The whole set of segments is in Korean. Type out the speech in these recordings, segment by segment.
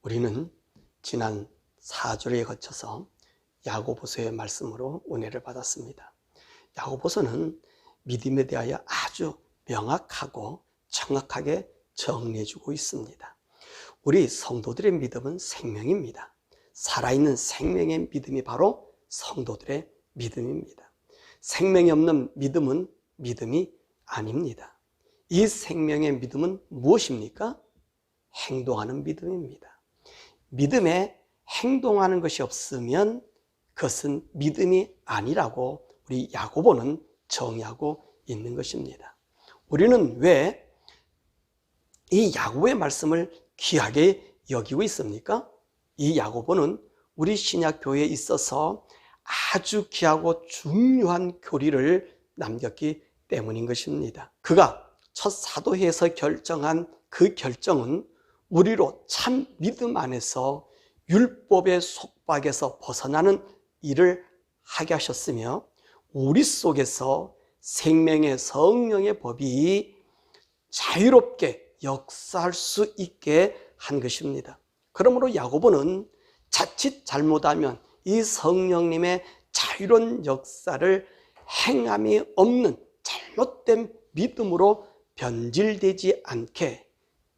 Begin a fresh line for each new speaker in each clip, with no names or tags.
우리는 지난 4주에 거쳐서 야고보서의 말씀으로 은혜를 받았습니다. 야고보서는 믿음에 대하여 아주 명확하고 정확하게 정리해주고 있습니다. 우리 성도들의 믿음은 생명입니다. 살아있는 생명의 믿음이 바로 성도들의 믿음입니다. 생명이 없는 믿음은 믿음이 아닙니다. 이 생명의 믿음은 무엇입니까? 행동하는 믿음입니다. 믿음에 행동하는 것이 없으면 그것은 믿음이 아니라고 우리 야고보는 정의하고 있는 것입니다. 우리는 왜 이 야고보의 말씀을 귀하게 여기고 있습니까? 이 야고보는 우리 신약교회에 있어서 아주 귀하고 중요한 교리를 남겼기 때문인 것입니다. 그가 첫 사도회에서 결정한 그 결정은 우리로 참 믿음 안에서 율법의 속박에서 벗어나는 일을 하게 하셨으며 우리 속에서 생명의 성령의 법이 자유롭게 역사할 수 있게 한 것입니다. 그러므로 야고보는 자칫 잘못하면 이 성령님의 자유로운 역사를 행함이 없는 잘못된 믿음으로 변질되지 않게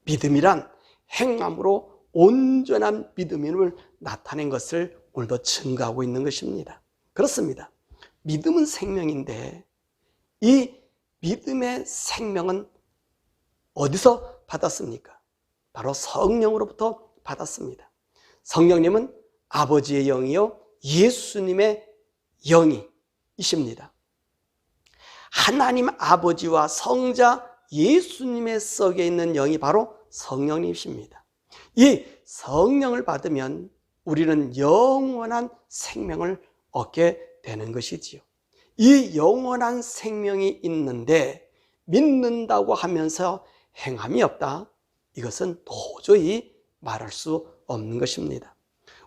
믿음이란 행함으로 온전한 믿음임을 나타낸 것을 오늘도 증거하고 있는 것입니다. 그렇습니다. 믿음은 생명인데 이 믿음의 생명은 어디서 받았습니까? 바로 성령으로부터 받았습니다. 성령님은 아버지의 영이요 예수님의 영이십니다. 하나님 아버지와 성자 예수님의 속에 있는 영이 바로 성령님이십니다. 이 성령을 받으면 우리는 영원한 생명을 얻게 되는 것이지요. 이 영원한 생명이 있는데 믿는다고 하면서 행함이 없다. 이것은 도저히 말할 수 없는 것입니다.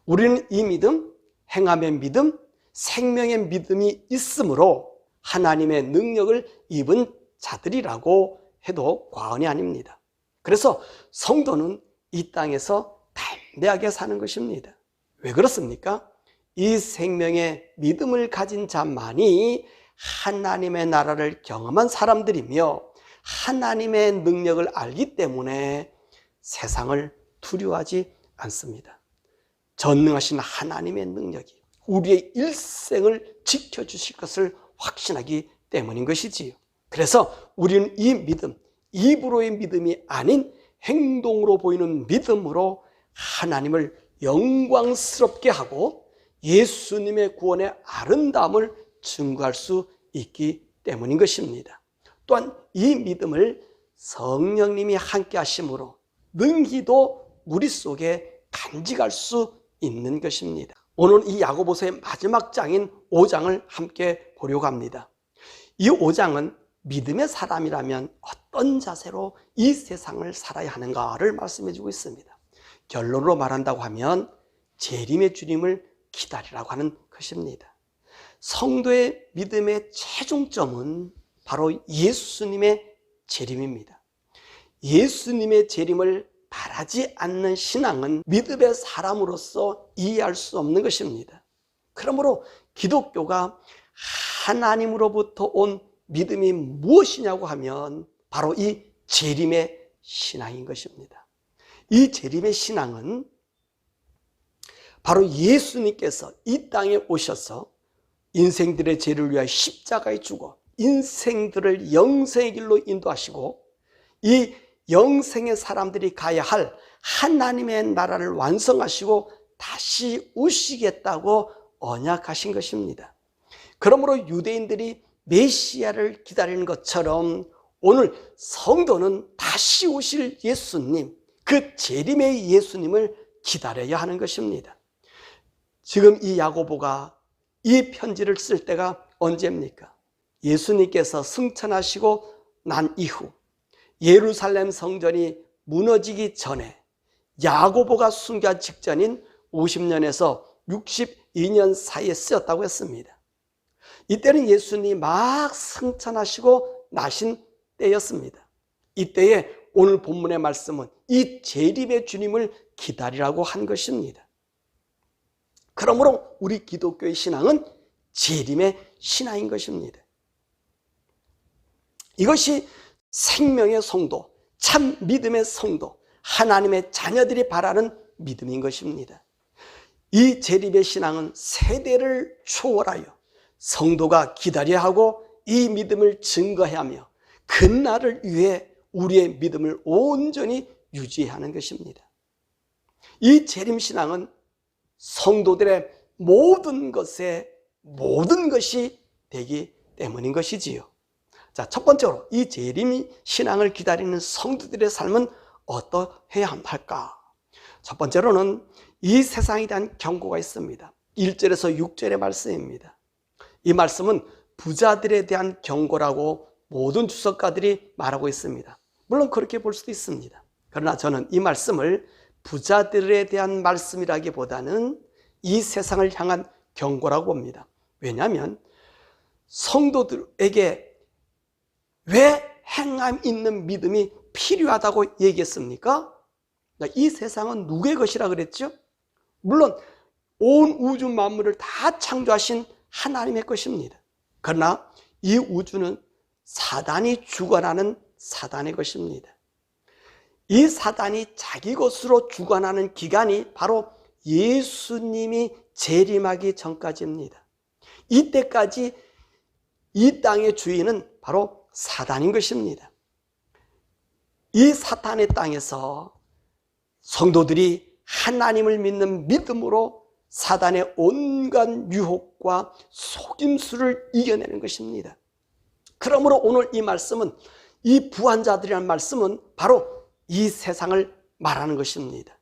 우리는 이 믿음, 행함의 믿음, 생명의 믿음이 있으므로 하나님의 능력을 입은 자들이라고 해도 과언이 아닙니다. 그래서 성도는 이 땅에서 담대하게 사는 것입니다. 왜 그렇습니까? 이 생명의 믿음을 가진 자만이 하나님의 나라를 경험한 사람들이며 하나님의 능력을 알기 때문에 세상을 두려워하지 않습니다. 전능하신 하나님의 능력이 우리의 일생을 지켜주실 것을 확신하기 때문인 것이지요. 그래서 우리는 이 믿음, 입으로의 믿음이 아닌 행동으로 보이는 믿음으로 하나님을 영광스럽게 하고 예수님의 구원의 아름다움을 증거할 수 있기 때문인 것입니다. 또한 이 믿음을 성령님이 함께 하심으로 능히도 우리 속에 간직할 수 있는 것입니다. 오늘 이 야고보서의 마지막 장인 5장을 함께 보려고 합니다. 이 5장은 믿음의 사람이라면 어떤 자세로 이 세상을 살아야 하는가를 말씀해 주고 있습니다. 결론으로 말한다고 하면 재림의 주님을 기다리라고 하는 것입니다. 성도의 믿음의 최종점은 바로 예수님의 재림입니다. 예수님의 재림을 바라지 않는 신앙은 믿음의 사람으로서 이해할 수 없는 것입니다. 그러므로 기독교가 하나님으로부터 온 믿음이 무엇이냐고 하면 바로 이 재림의 신앙인 것입니다. 이 재림의 신앙은 바로 예수님께서 이 땅에 오셔서 인생들의 죄를 위하여 십자가에 죽어 인생들을 영생의 길로 인도하시고 이 영생의 사람들이 가야 할 하나님의 나라를 완성하시고 다시 오시겠다고 언약하신 것입니다. 그러므로 유대인들이 메시아를 기다리는 것처럼 오늘 성도는 다시 오실 예수님, 그 재림의 예수님을 기다려야 하는 것입니다. 지금 이 야고보가 이 편지를 쓸 때가 언제입니까? 예수님께서 승천하시고 난 이후 예루살렘 성전이 무너지기 전에 야고보가 순교한 직전인 50년에서 62년 사이에 쓰였다고 했습니다. 이때는 예수님이 막 승천하시고 나신 때였습니다. 이때에 오늘 본문의 말씀은 이 재림의 주님을 기다리라고 한 것입니다. 그러므로 우리 기독교의 신앙은 재림의 신앙인 것입니다. 이것이 생명의 성도, 참 믿음의 성도, 하나님의 자녀들이 바라는 믿음인 것입니다. 이 재림의 신앙은 세대를 초월하여 성도가 기다려야 하고 이 믿음을 증거해야 하며 그날을 위해 우리의 믿음을 온전히 유지해야 하는 것입니다. 이 재림신앙은 성도들의 모든 것이 되기 때문인 것이지요. 자, 첫 번째로 이 재림신앙을 기다리는 성도들의 삶은 어떠해야 할까? 첫 번째로는 이 세상에 대한 경고가 있습니다. 1절에서 6절의 말씀입니다. 이 말씀은 부자들에 대한 경고라고 모든 주석가들이 말하고 있습니다. 물론 그렇게 볼 수도 있습니다. 그러나 저는 이 말씀을 부자들에 대한 말씀이라기보다는 이 세상을 향한 경고라고 봅니다. 왜냐하면 성도들에게 왜 행함 있는 믿음이 필요하다고 얘기했습니까? 이 세상은 누구의 것이라 그랬죠? 물론 온 우주 만물을 다 창조하신 하나님의 것입니다. 그러나 이 우주는 사단이 주관하는 사단의 것입니다. 이 사단이 자기 것으로 주관하는 기간이 바로 예수님이 재림하기 전까지입니다. 이때까지 이 땅의 주인은 바로 사단인 것입니다. 이 사탄의 땅에서 성도들이 하나님을 믿는 믿음으로 사단의 온갖 유혹과 속임수를 이겨내는 것입니다. 그러므로 오늘 이 말씀은, 이 부한자들이라는 말씀은 바로 이 세상을 말하는 것입니다.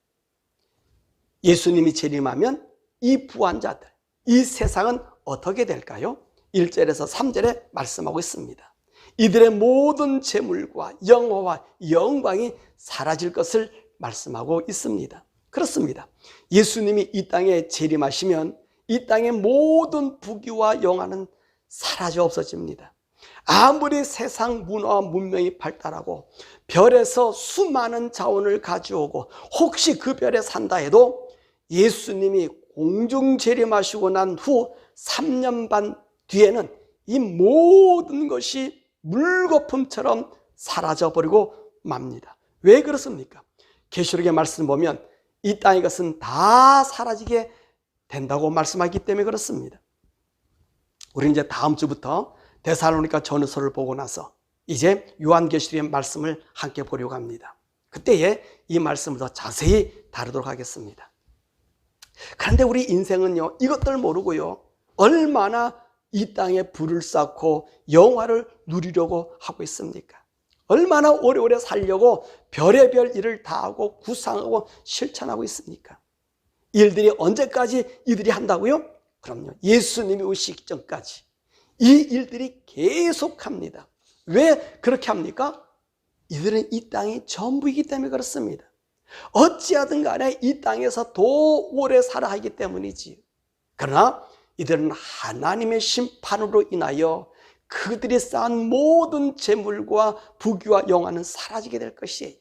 예수님이 재림하면 이 부한자들, 이 세상은 어떻게 될까요? 1절에서 3절에 말씀하고 있습니다. 이들의 모든 재물과 영화와 영광이 사라질 것을 말씀하고 있습니다. 그렇습니다. 예수님이 이 땅에 재림하시면 이 땅의 모든 부귀와 영화는 사라져 없어집니다. 아무리 세상 문화와 문명이 발달하고 별에서 수많은 자원을 가져오고 혹시 그 별에 산다 해도 예수님이 공중 재림하시고 난 후 3년 반 뒤에는 이 모든 것이 물거품처럼 사라져버리고 맙니다. 왜 그렇습니까? 계시록의 말씀 보면 이 땅의 것은 다 사라지게 된다고 말씀하기 때문에 그렇습니다. 우리는 이제 다음 주부터 데살로니가 전서를 보고 나서 이제 요한계시록의 말씀을 함께 보려고 합니다. 그때에 이 말씀을 더 자세히 다루도록 하겠습니다. 그런데 우리 인생은요, 이것들 모르고요, 얼마나 이 땅에 불을 쌓고 영화를 누리려고 하고 있습니까? 얼마나 오래오래 살려고 별의별 일을 다 하고 구상하고 실천하고 있습니까? 일들이 언제까지 이들이 한다고요? 그럼요, 예수님이 오시기 전까지 이 일들이 계속합니다. 왜 그렇게 합니까? 이들은 이 땅이 전부이기 때문에 그렇습니다. 어찌하든 간에 이 땅에서 더 오래 살아야 하기 때문이지. 그러나 이들은 하나님의 심판으로 인하여 그들이 쌓은 모든 재물과 부귀와 영화는 사라지게 될 것이에요.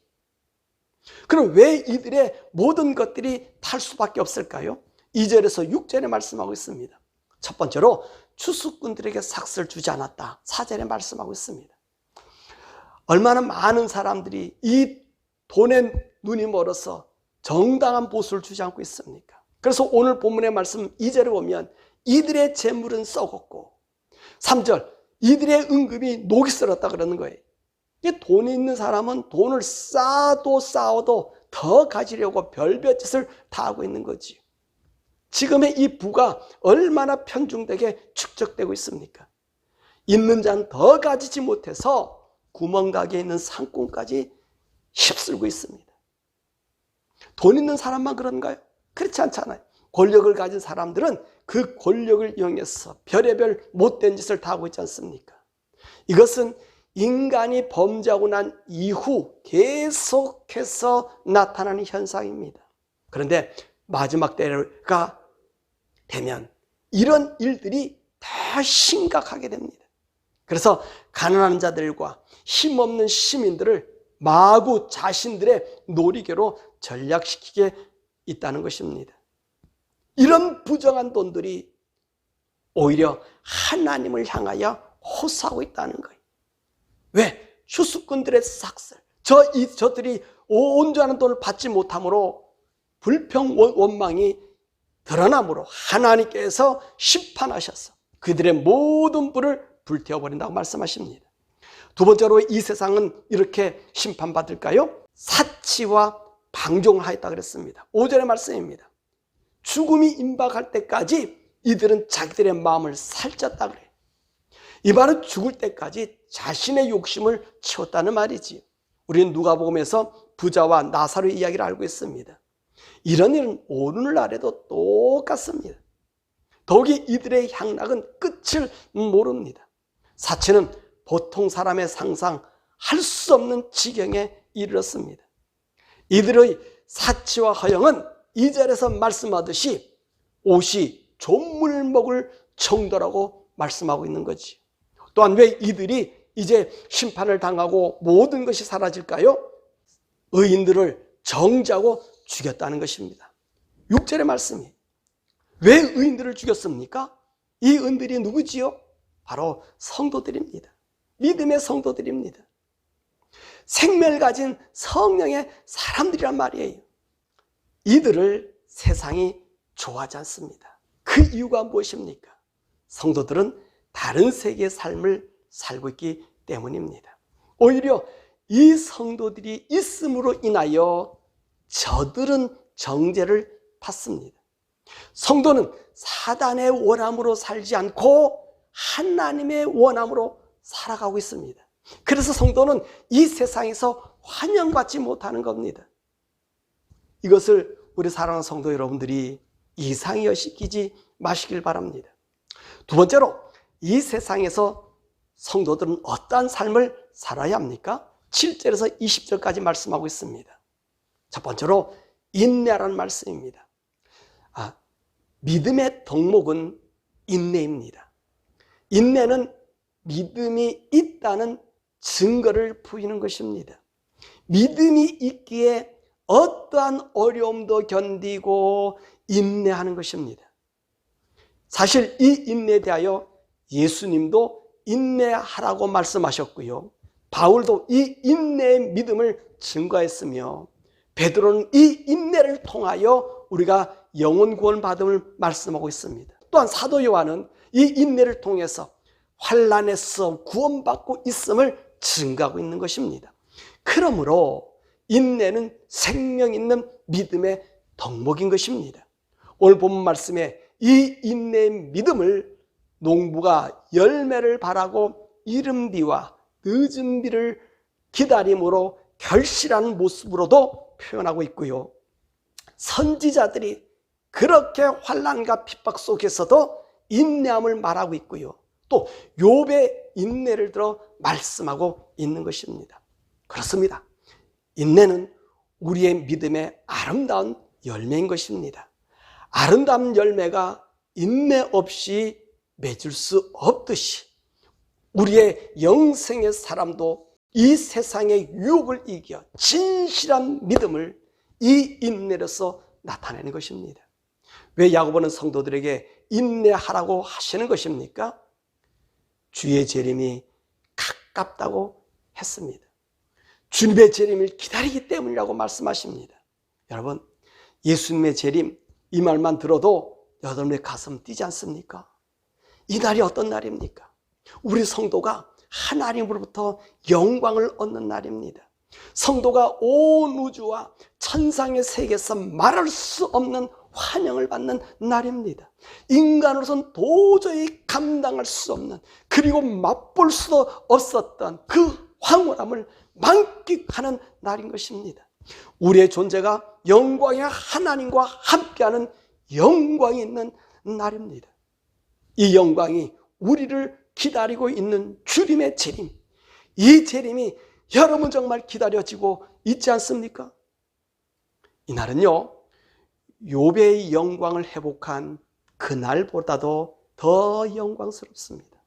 그럼 왜 이들의 모든 것들이 탈 수밖에 없을까요? 2절에서 6절에 말씀하고 있습니다. 첫 번째로 추수꾼들에게 삭슬 주지 않았다. 4절에 말씀하고 있습니다. 얼마나 많은 사람들이 이 돈에 눈이 멀어서 정당한 보수를 주지 않고 있습니까? 그래서 오늘 본문의 말씀 2절에 보면 이들의 재물은 썩었고 3절 이들의 은금이 녹이 슬었다 그러는 거예요. 돈 있는 사람은 돈을 쌓아도 더 가지려고 별별 짓을 다 하고 있는 거지. 지금의 이 부가 얼마나 편중되게 축적되고 있습니까? 있는 자는 더 가지지 못해서 구멍가게에 있는 상권까지 휩쓸고 있습니다. 돈 있는 사람만 그런가요? 그렇지 않잖아요. 권력을 가진 사람들은 그 권력을 이용해서 별의별 못된 짓을 다 하고 있지 않습니까? 이것은 인간이 범죄하고 난 이후 계속해서 나타나는 현상입니다. 그런데 마지막 때가 되면 이런 일들이 더 심각하게 됩니다. 그래서 가난한 자들과 힘없는 시민들을 마구 자신들의 놀이개로 전락시키게 있다는 것입니다. 이런 부정한 돈들이 오히려 하나님을 향하여 호소하고 있다는 거예요. 왜? 휴수꾼들의 삭슬, 저들이 온전한 돈을 받지 못함으로 불평 원망이 드러나므로 하나님께서 심판하셔서 그들의 모든 불을 불태워버린다고 말씀하십니다. 두 번째로 이 세상은 이렇게 심판받을까요? 사치와 방종하였다 그랬습니다. 5절의 말씀입니다. 죽음이 임박할 때까지 이들은 자기들의 마음을 살쪘다 그래요. 이 말은 죽을 때까지 자신의 욕심을 채웠다는 말이지요. 우리는 누가복음에서 부자와 나사로의 이야기를 알고 있습니다. 이런 일은 오늘날에도 똑같습니다. 더욱이 이들의 향락은 끝을 모릅니다. 사치는 보통 사람의 상상할 수 없는 지경에 이르렀습니다. 이들의 사치와 허영은 2절에서 말씀하듯이 옷이 조물 먹을 정도라고 말씀하고 있는 거지. 또한 왜 이들이 이제 심판을 당하고 모든 것이 사라질까요? 의인들을 정죄하고 죽였다는 것입니다. 6절의 말씀이 왜 의인들을 죽였습니까? 이 의인들이 누구지요? 바로 성도들입니다. 믿음의 성도들입니다. 생명을 가진 성령의 사람들이란 말이에요. 이들을 세상이 좋아하지 않습니다. 그 이유가 무엇입니까? 성도들은 다른 세계의 삶을 살고 있기 때문입니다. 오히려 이 성도들이 있음으로 인하여 저들은 정죄를 받습니다. 성도는 사단의 원함으로 살지 않고 하나님의 원함으로 살아가고 있습니다. 그래서 성도는 이 세상에서 환영받지 못하는 겁니다. 이것을 우리 사랑하는 성도 여러분들이 이상여시키지 마시길 바랍니다. 두 번째로 이 세상에서 성도들은 어떠한 삶을 살아야 합니까? 7절에서 20절까지 말씀하고 있습니다. 첫 번째로 인내라는 말씀입니다. 믿음의 덕목은 인내입니다. 인내는 믿음이 있다는 증거를 보이는 것입니다. 믿음이 있기에 어떠한 어려움도 견디고 인내하는 것입니다. 사실 이 인내에 대하여 예수님도 인내하라고 말씀하셨고요. 바울도 이 인내의 믿음을 증거했으며 베드로는 이 인내를 통하여 우리가 영혼 구원 받음을 말씀하고 있습니다. 또한 사도 요한은 이 인내를 통해서 환난에서 구원받고 있음을 증거하고 있는 것입니다. 그러므로 인내는 생명 있는 믿음의 덕목인 것입니다. 오늘 본문 말씀에 이 인내의 믿음을 농부가 열매를 바라고 이른 비와 늦은 비를 기다림으로 결실하는 모습으로도 표현하고 있고요. 선지자들이 그렇게 환난과 핍박 속에서도 인내함을 말하고 있고요. 또 욥의 인내를 들어 말씀하고 있는 것입니다. 그렇습니다. 인내는 우리의 믿음의 아름다운 열매인 것입니다. 아름다운 열매가 인내 없이 맺을 수 없듯이 우리의 영생의 사람도 이 세상의 유혹을 이겨 진실한 믿음을 이 인내로서 나타내는 것입니다. 왜 야고보는 성도들에게 인내하라고 하시는 것입니까? 주의 재림이 가깝다고 했습니다. 주님의 재림을 기다리기 때문이라고 말씀하십니다. 여러분, 예수님의 재림, 이 말만 들어도 여러분의 가슴 뛰지 않습니까? 이 날이 어떤 날입니까? 우리 성도가 하나님으로부터 영광을 얻는 날입니다. 성도가 온 우주와 천상의 세계에서 말할 수 없는 환영을 받는 날입니다. 인간으로서는 도저히 감당할 수 없는, 그리고 맛볼 수도 없었던 그 황홀함을 만끽하는 날인 것입니다. 우리의 존재가 영광의 하나님과 함께하는 영광이 있는 날입니다. 이 영광이 우리를 기다리고 있는 주님의 재림, 이 재림이 여러분 정말 기다려지고 있지 않습니까? 이 날은요, 욥의 영광을 회복한 그날보다도 더 영광스럽습니다.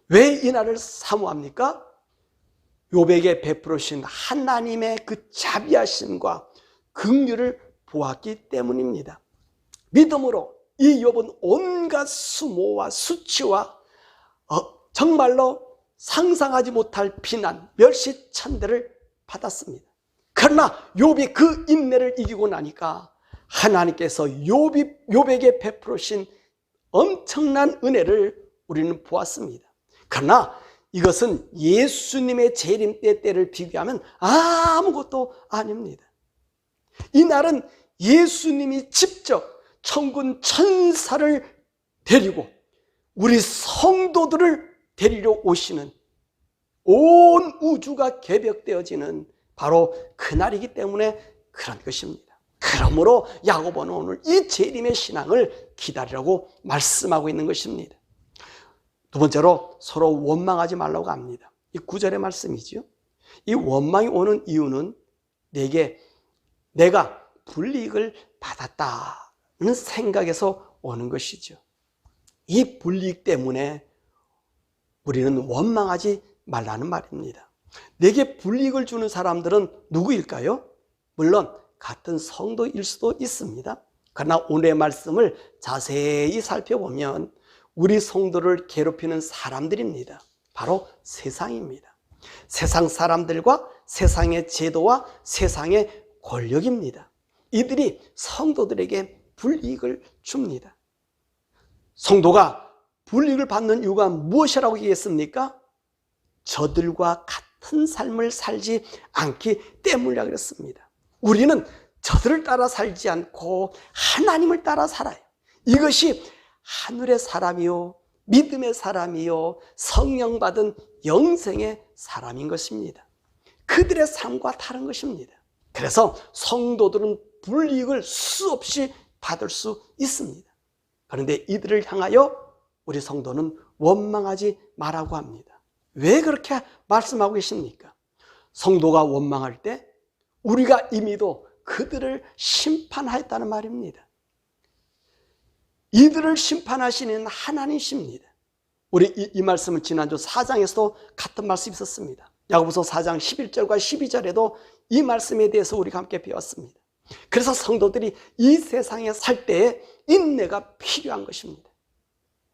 왜 이 날을 사모합니까? 욥에게 베풀으신 하나님의 그 자비하심과 긍휼을 보았기 때문입니다. 믿음으로 이 욥은 온갖 수모와 수치와 정말로 상상하지 못할 비난, 멸시천대를 받았습니다. 그러나 욥이 그 인내를 이기고 나니까 하나님께서 욥에게 베풀으신 엄청난 은혜를 우리는 보았습니다. 그러나 이것은 예수님의 재림 때를 비교하면 아무것도 아닙니다. 이날은 예수님이 직접 천군 천사를 데리고 우리 성도들을 데리러 오시는, 온 우주가 개벽되어지는 바로 그날이기 때문에 그런 것입니다. 그러므로 야고보는 오늘 이 재림의 신앙을 기다리라고 말씀하고 있는 것입니다. 두 번째로 서로 원망하지 말라고 합니다. 이 9절의 말씀이죠. 이 원망이 오는 이유는 내가 불이익을 받았다는 생각에서 오는 것이죠. 이 불이익 때문에 우리는 원망하지 말라는 말입니다. 내게 불이익을 주는 사람들은 누구일까요? 물론 같은 성도일 수도 있습니다. 그러나 오늘의 말씀을 자세히 살펴보면 우리 성도를 괴롭히는 사람들입니다. 바로 세상입니다. 세상 사람들과 세상의 제도와 세상의 권력입니다. 이들이 성도들에게 불이익을 줍니다. 성도가 불이익을 받는 이유가 무엇이라고 얘기했습니까? 저들과 같은 삶을 살지 않기 때문이라고 그랬습니다. 우리는 저들을 따라 살지 않고 하나님을 따라 살아요. 이것이 하늘의 사람이요, 믿음의 사람이요, 성령 받은 영생의 사람인 것입니다. 그들의 삶과 다른 것입니다. 그래서 성도들은 불이익을 수없이 받을 수 있습니다. 그런데 이들을 향하여 우리 성도는 원망하지 말라고 합니다. 왜 그렇게 말씀하고 계십니까? 성도가 원망할 때 우리가 이미도 그들을 심판하였다는 말입니다. 이들을 심판하시는 하나님이십니다. 우리 이 말씀을 지난주 4장에서도 같은 말씀이 있었습니다. 야고보서 4장 11절과 12절에도 이 말씀에 대해서 우리가 함께 배웠습니다. 그래서 성도들이 이 세상에 살 때에 인내가 필요한 것입니다.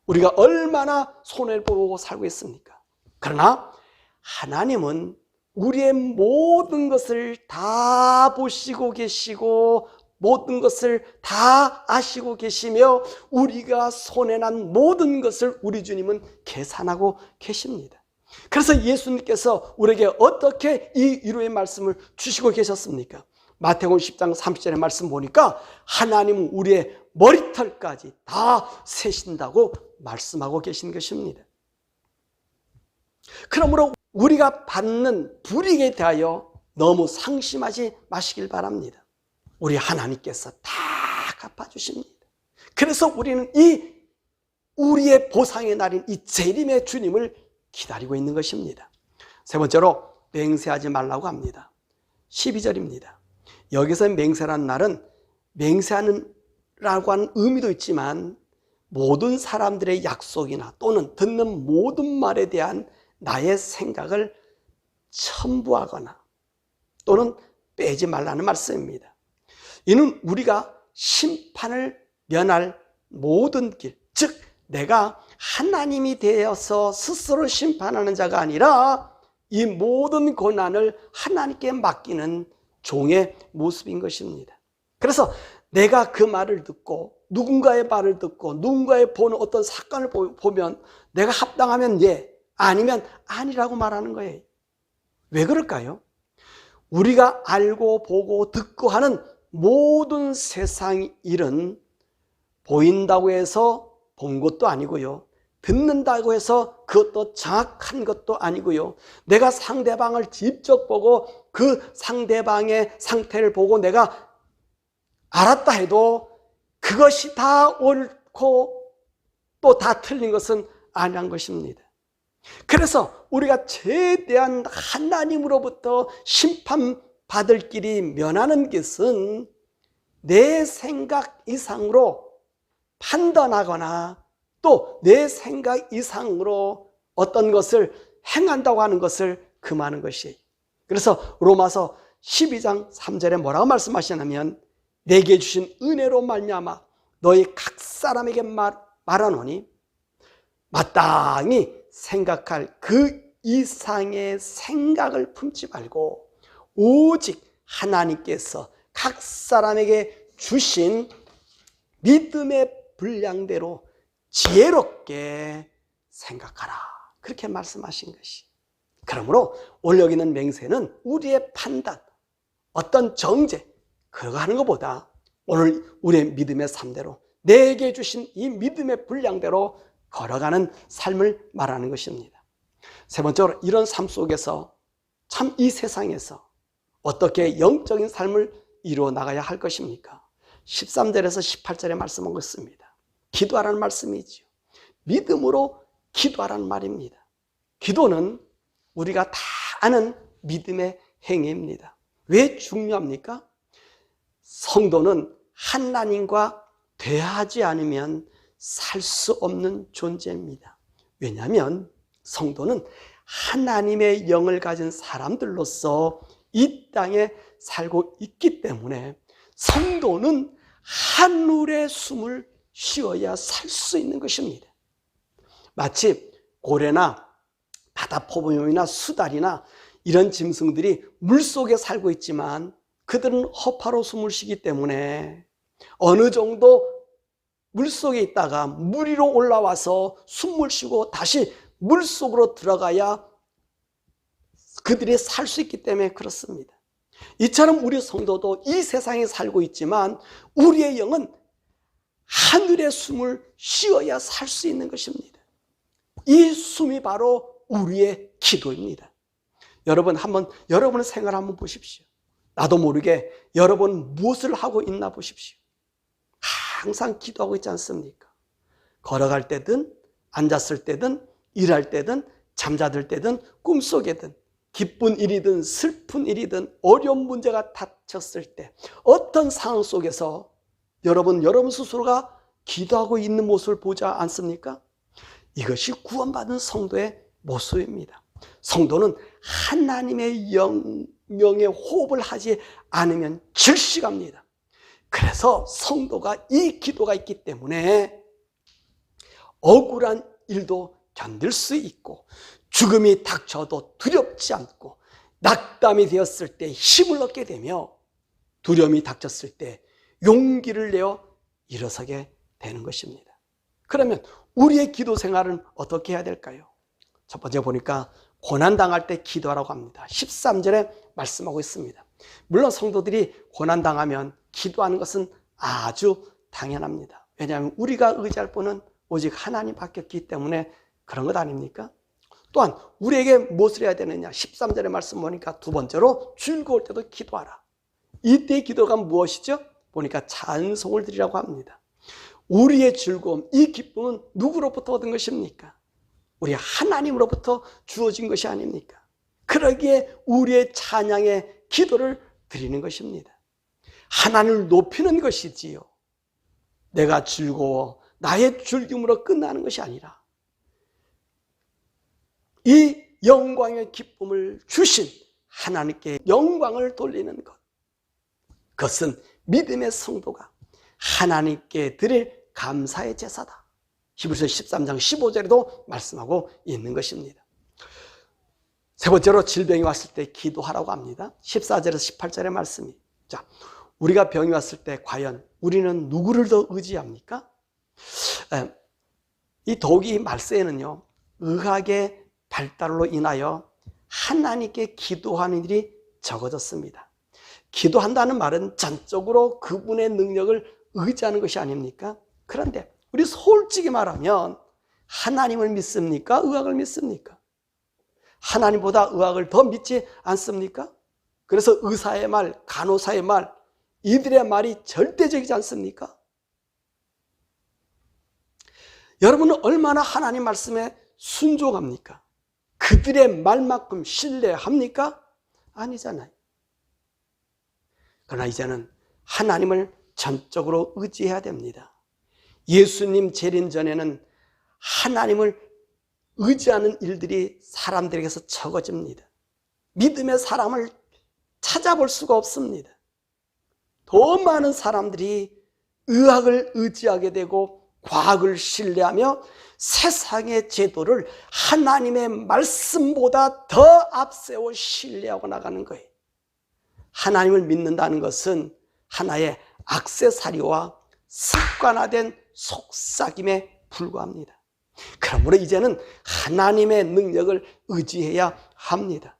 우리가 얼마나 손해를 보고 살고 있습니까? 그러나 하나님은 우리의 모든 것을 다 보시고 계시고 모든 것을 다 아시고 계시며 우리가 손해난 모든 것을 우리 주님은 계산하고 계십니다. 그래서 예수님께서 우리에게 어떻게 이 위로의 말씀을 주시고 계셨습니까? 마태복음 10장 30절의 말씀 보니까 하나님은 우리의 머리털까지 다 세신다고 말씀하고 계신 것입니다. 그러므로 우리가 받는 불이익에 대하여 너무 상심하지 마시길 바랍니다. 우리 하나님께서 다 갚아주십니다. 그래서 우리는 우리의 보상의 날인 이 재림의 주님을 기다리고 있는 것입니다. 세 번째로 맹세하지 말라고 합니다. 12절입니다. 여기서 맹세라는 날은 맹세하는라고 하는 의미도 있지만 모든 사람들의 약속이나 또는 듣는 모든 말에 대한 나의 생각을 첨부하거나 또는 빼지 말라는 말씀입니다. 이는 우리가 심판을 면할 모든 길, 즉 내가 하나님이 되어서 스스로 심판하는 자가 아니라 이 모든 고난을 하나님께 맡기는 종의 모습인 것입니다. 그래서 내가 그 말을 듣고 누군가의 말을 듣고 누군가의 보는 어떤 사건을 보면 내가 합당하면 예, 아니면 아니라고 말하는 거예요. 왜 그럴까요? 우리가 알고 보고 듣고 하는 모든 세상 일은 보인다고 해서 본 것도 아니고요, 듣는다고 해서 그것도 정확한 것도 아니고요, 내가 상대방을 직접 보고 그 상대방의 상태를 보고 내가 알았다 해도 그것이 다 옳고 또 다 틀린 것은 아니란 것입니다. 그래서 우리가 최대한 하나님으로부터 심판받을 길이 면하는 것은 내 생각 이상으로 판단하거나 또 내 생각 이상으로 어떤 것을 행한다고 하는 것을 금하는 것이에요. 그래서 로마서 12장 3절에 뭐라고 말씀하시냐면 내게 주신 은혜로 말미암아 너희 각 사람에게 말하노니 마땅히 생각할 그 이상의 생각을 품지 말고 오직 하나님께서 각 사람에게 주신 믿음의 분량대로 지혜롭게 생각하라. 그렇게 말씀하신 것이. 그러므로 오늘 여기 있는 맹세는 우리의 판단, 어떤 정죄, 그거 하는 것보다 오늘 우리의 믿음의 삶대로 내게 주신 이 믿음의 분량대로 걸어가는 삶을 말하는 것입니다. 세 번째로 이런 삶 속에서 참 이 세상에서 어떻게 영적인 삶을 이루어 나가야 할 것입니까? 13절에서 18절에 말씀한 것입니다. 기도하라는 말씀이지요. 믿음으로 기도하라는 말입니다. 기도는 우리가 다 아는 믿음의 행위입니다. 왜 중요합니까? 성도는 하나님과 대화하지 않으면 살 수 없는 존재입니다. 왜냐하면 성도는 하나님의 영을 가진 사람들로서 이 땅에 살고 있기 때문에 성도는 하늘의 숨을 쉬어야 살 수 있는 것입니다. 마치 고래나 바다포범이나 수달이나 이런 짐승들이 물속에 살고 있지만 그들은 허파로 숨을 쉬기 때문에 어느 정도 물속에 있다가 물 위로 올라와서 숨을 쉬고 다시 물속으로 들어가야 그들이 살 수 있기 때문에 그렇습니다. 이처럼 우리 성도도 이 세상에 살고 있지만 우리의 영은 하늘의 숨을 쉬어야 살 수 있는 것입니다. 이 숨이 바로 우리의 기도입니다. 여러분 한번 여러분의 생활 한번 보십시오. 나도 모르게 여러분 무엇을 하고 있나 보십시오. 항상 기도하고 있지 않습니까? 걸어갈 때든 앉았을 때든 일할 때든 잠자들 때든 꿈속에든 기쁜 일이든 슬픈 일이든 어려운 문제가 닥쳤을 때 어떤 상황 속에서 여러분 스스로가 기도하고 있는 모습을 보지 않습니까? 이것이 구원받은 성도의 모습입니다. 성도는 하나님의 영에 호흡을 하지 않으면 질식합니다. 그래서 성도가 이 기도가 있기 때문에 억울한 일도 견딜 수 있고 죽음이 닥쳐도 두렵지 않고 낙담이 되었을 때 힘을 얻게 되며 두려움이 닥쳤을 때 용기를 내어 일어서게 되는 것입니다. 그러면 우리의 기도 생활은 어떻게 해야 될까요? 첫 번째 보니까 고난당할 때 기도하라고 합니다. 13절에 말씀하고 있습니다. 물론 성도들이 고난당하면 기도하는 것은 아주 당연합니다. 왜냐하면 우리가 의지할 분은 오직 하나님밖에 없기 때문에 그런 것 아닙니까? 또한 우리에게 무엇을 해야 되느냐? 13절의 말씀 보니까 두 번째로 즐거울 때도 기도하라. 이때의 기도가 무엇이죠? 보니까 찬송을 드리라고 합니다. 우리의 즐거움, 이 기쁨은 누구로부터 얻은 것입니까? 우리 하나님으로부터 주어진 것이 아닙니까? 그러기에 우리의 찬양의 기도를 드리는 것입니다. 하나님을 높이는 것이지요. 내가 즐거워 나의 즐김으로 끝나는 것이 아니라 이 영광의 기쁨을 주신 하나님께 영광을 돌리는 것, 그것은 믿음의 성도가 하나님께 드릴 감사의 제사다. 히브리서 13장 15절에도 말씀하고 있는 것입니다. 세 번째로 질병이 왔을 때 기도하라고 합니다. 14절에서 18절의 말씀이. 자, 우리가 병이 왔을 때 과연 우리는 누구를 더 의지합니까? 이 독이 말세에는요, 의학의 발달로 인하여 하나님께 기도하는 일이 적어졌습니다. 기도한다는 말은 전적으로 그분의 능력을 의지하는 것이 아닙니까? 그런데 우리 솔직히 말하면 하나님을 믿습니까? 의학을 믿습니까? 하나님보다 의학을 더 믿지 않습니까? 그래서 의사의 말, 간호사의 말, 이들의 말이 절대적이지 않습니까? 여러분은 얼마나 하나님 말씀에 순종합니까? 그들의 말만큼 신뢰합니까? 아니잖아요. 그러나 이제는 하나님을 전적으로 의지해야 됩니다. 예수님 재림 전에는 하나님을 의지하는 일들이 사람들에게서 적어집니다. 믿음의 사람을 찾아볼 수가 없습니다. 더 많은 사람들이 의학을 의지하게 되고 과학을 신뢰하며 세상의 제도를 하나님의 말씀보다 더 앞세워 신뢰하고 나가는 거예요. 하나님을 믿는다는 것은 하나의 액세서리와 습관화된 속삭임에 불과합니다. 그러므로 이제는 하나님의 능력을 의지해야 합니다.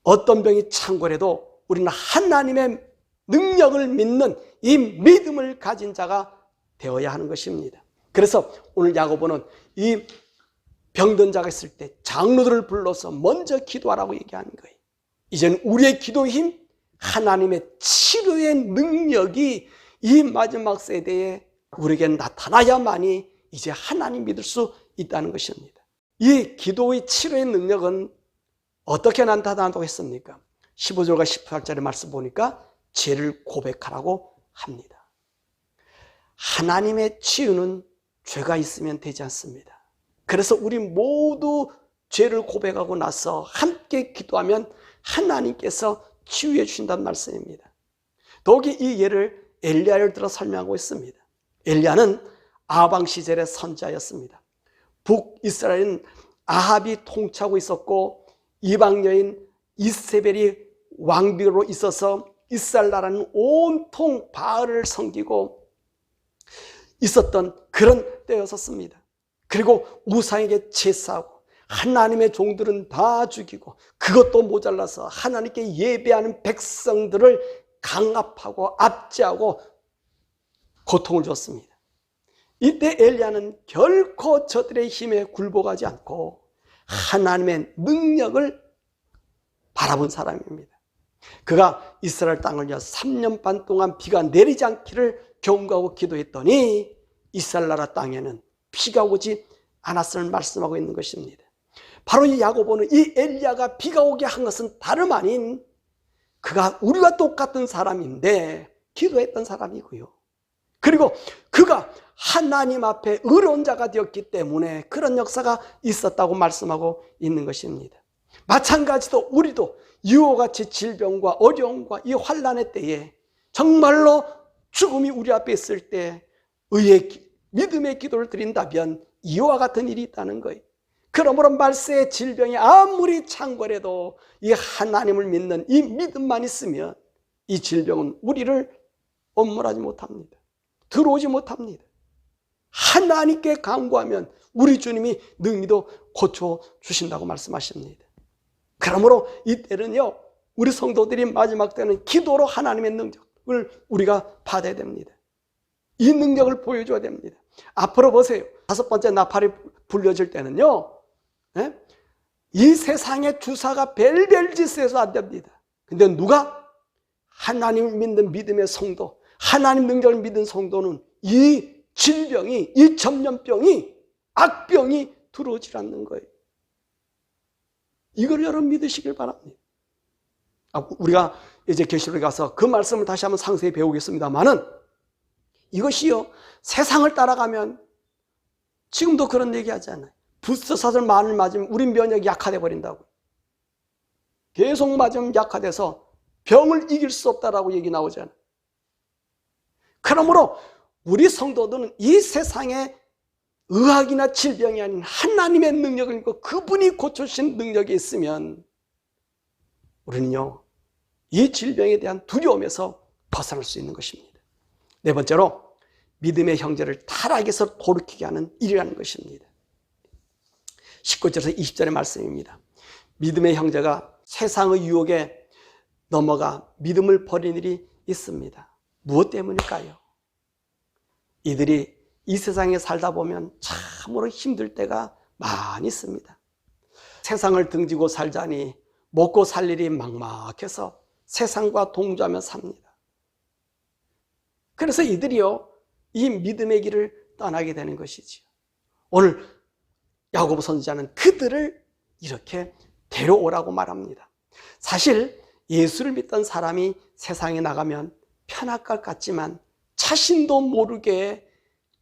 어떤 병이 창궐해도 우리는 하나님의 능력을 믿는 이 믿음을 가진 자가 되어야 하는 것입니다. 그래서 오늘 야고보는 이 병든 자가 있을 때 장로들을 불러서 먼저 기도하라고 얘기하는 거예요. 이제는 우리의 기도의 힘, 하나님의 치료의 능력이 이 마지막 세대에 우리에게 나타나야만이 이제 하나님 믿을 수 있다는 것입니다. 이 기도의 치료의 능력은 어떻게 나타난다고 했습니까? 15절과 18절의 말씀 보니까 죄를 고백하라고 합니다. 하나님의 치유는 죄가 있으면 되지 않습니다. 그래서 우리 모두 죄를 고백하고 나서 함께 기도하면 하나님께서 치유해 주신다는 말씀입니다. 더욱이 이 예를 엘리야를 들어 설명하고 있습니다. 엘리야는 아방 시절의 선지자였습니다. 북이스라엘은 아합이 통치하고 있었고 이방 여인 이세벨이 왕비로 있어서 이스라엘 나라는 온통 바알을 섬기고 있었던 그런 때였었습니다. 그리고 우상에게 제사하고 하나님의 종들은 다 죽이고 그것도 모자라서 하나님께 예배하는 백성들을 강압하고 압제하고 고통을 줬습니다. 이때 엘리야는 결코 저들의 힘에 굴복하지 않고 하나님의 능력을 바라본 사람입니다. 그가 이스라엘 땅을 위해 3년 반 동안 비가 내리지 않기를 경고하고 기도했더니 이스라엘 나라 땅에는 비가 오지 않았음을 말씀하고 있는 것입니다. 바로 이 야고보는 이 엘리야가 비가 오게 한 것은 다름 아닌 그가 우리와 똑같은 사람인데 기도했던 사람이고요. 그리고 그가 하나님 앞에 의로운 자가 되었기 때문에 그런 역사가 있었다고 말씀하고 있는 것입니다. 마찬가지로 우리도 이와 같이 질병과 어려움과 이 환난의 때에 정말로 죽음이 우리 앞에 있을 때 의의 믿음의 기도를 드린다면 이와 같은 일이 있다는 거예요. 그러므로 말세의 질병이 아무리 창궐해도 이 하나님을 믿는 이 믿음만 있으면 이 질병은 우리를 엄물하지 못합니다. 들어오지 못합니다. 하나님께 간구하면 우리 주님이 능히도 고쳐주신다고 말씀하십니다. 그러므로 이때는요, 우리 성도들이 마지막 때는 기도로 하나님의 능력을 우리가 받아야 됩니다. 이 능력을 보여줘야 됩니다. 앞으로 보세요. 5번째 나팔이 불려질 때는요, 이 세상의 주사가 별별 짓을 해서 안 됩니다. 근데 누가? 하나님을 믿는 믿음의 성도, 하나님 능력을 믿는 성도는 이 질병이, 이 전염병이, 악병이 들어오질 않는 거예요. 이걸 여러분 믿으시길 바랍니다. 우리가 이제 계시록에 가서 그 말씀을 다시 한번 상세히 배우겠습니다만은 이것이요, 세상을 따라가면 지금도 그런 얘기 하잖아요. 부스터샷을 많이 맞으면 우리 면역이 약화돼 버린다고. 계속 맞으면 약화돼서 병을 이길 수 없다라고 얘기 나오잖아요. 그러므로 우리 성도들은 이 세상에 의학이나 질병이 아닌 하나님의 능력을 믿고 그분이 고쳐주신 능력이 있으면 우리는요, 이 질병에 대한 두려움에서 벗어날 수 있는 것입니다. 네 번째로, 믿음의 형제를 타락에서 돌이키게 하는 일이라는 것입니다. 19절에서 20절의 말씀입니다. 믿음의 형제가 세상의 유혹에 넘어가 믿음을 버린 일이 있습니다. 무엇 때문일까요? 이들이 이 세상에 살다 보면 참으로 힘들 때가 많이 있습니다. 세상을 등지고 살자니 먹고 살 일이 막막해서 세상과 동조하며 삽니다. 그래서 이들이요, 이 믿음의 길을 떠나게 되는 것이지요. 오늘 야고보 선지자는 그들을 이렇게 데려오라고 말합니다. 사실 예수를 믿던 사람이 세상에 나가면 편할 것 같지만 자신도 모르게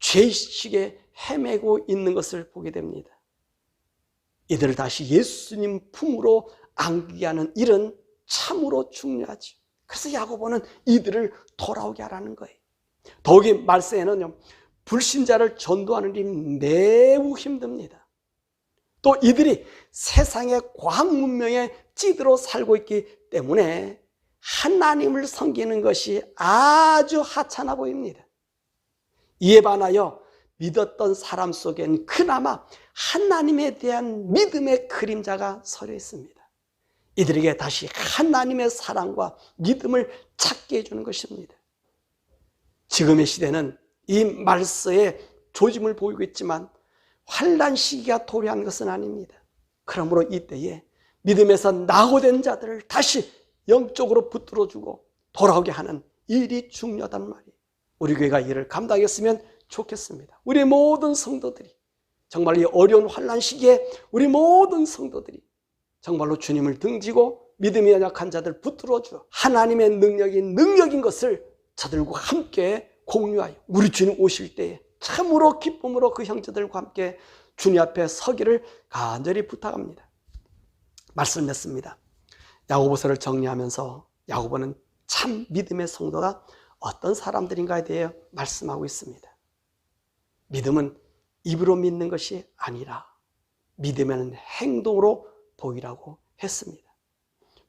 죄의식에 헤매고 있는 것을 보게 됩니다. 이들을 다시 예수님 품으로 안기게 하는 일은 참으로 중요하죠. 그래서 야고보는 이들을 돌아오게 하라는 거예요. 더욱이 말세에는요, 불신자를 전도하는 일이 매우 힘듭니다. 또 이들이 세상의 과학 문명에 찌들어 살고 있기 때문에 하나님을 섬기는 것이 아주 하찮아 보입니다. 이에 반하여 믿었던 사람 속엔 그나마 하나님에 대한 믿음의 그림자가 서려 있습니다. 이들에게 다시 하나님의 사랑과 믿음을 찾게 해주는 것입니다. 지금의 시대는 이 말세의 조짐을 보이고 있지만 환난 시기가 도래한 것은 아닙니다. 그러므로 이때에 믿음에서 낙오된 자들을 다시 영적으로 붙들어주고 돌아오게 하는 일이 중요하단 말이에요. 우리 교회가 이를 감당했으면 좋겠습니다. 우리 모든 성도들이 정말 이 어려운 환난 시기에 우리 모든 성도들이 정말로 주님을 등지고 믿음이 연약한 자들 붙들어주어 하나님의 능력인 것을 저들과 함께 공유하여 우리 주님 오실 때에 참으로 기쁨으로 그 형제들과 함께 주님 앞에 서기를 간절히 부탁합니다. 말씀 맺습니다. 야고보서를 정리하면서 야고보는 참 믿음의 성도가 어떤 사람들인가에 대해 말씀하고 있습니다. 믿음은 입으로 믿는 것이 아니라 믿음에는 행동으로 보이라고 했습니다.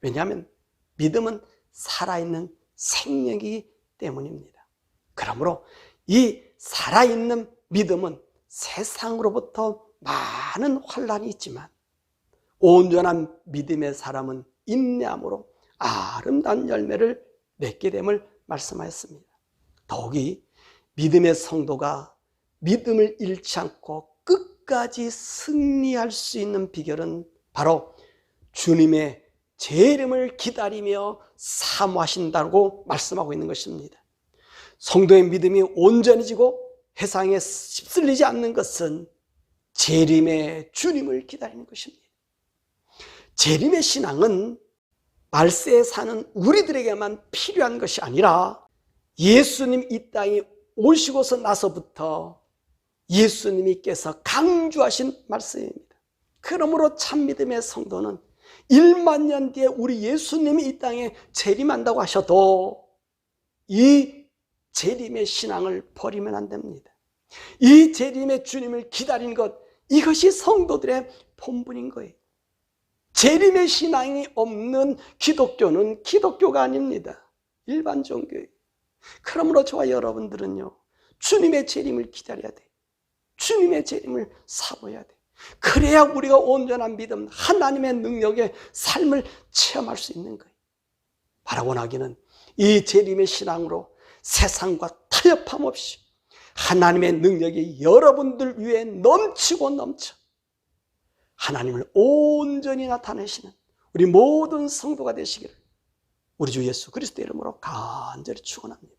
왜냐하면 믿음은 살아있는 생명이기 때문입니다. 그러므로 이 살아있는 믿음은 세상으로부터 많은 환난이 있지만 온전한 믿음의 사람은 인내함으로 아름다운 열매를 맺게 됨을 말씀하였습니다. 더욱이 믿음의 성도가 믿음을 잃지 않고 끝까지 승리할 수 있는 비결은 바로 주님의 재림을 기다리며 사모하신다고 말씀하고 있는 것입니다. 성도의 믿음이 온전해지고 회상에 휩쓸리지 않는 것은 재림의 주님을 기다리는 것입니다. 재림의 신앙은 말세에 사는 우리들에게만 필요한 것이 아니라 예수님 이 땅에 오시고서 나서부터 예수님께서 강조하신 말씀입니다. 그러므로 참 믿음의 성도는 1만 년 뒤에 우리 예수님이 이 땅에 재림한다고 하셔도 이 재림의 신앙을 버리면 안 됩니다. 이 재림의 주님을 기다리는 것, 이것이 성도들의 본분인 거예요. 재림의 신앙이 없는 기독교는 기독교가 아닙니다. 일반 종교예요. 그러므로 저와 여러분들은요, 주님의 재림을 기다려야 돼. 주님의 재림을 사모해야 돼. 그래야 우리가 온전한 믿음, 하나님의 능력의 삶을 체험할 수 있는 거예요. 바라고 나기는 이 재림의 신앙으로 세상과 타협함 없이 하나님의 능력이 여러분들 위에 넘치고 넘쳐 하나님을 온전히 나타내시는 우리 모든 성도가 되시기를 우리 주 예수 그리스도의 이름으로 간절히 축원합니다.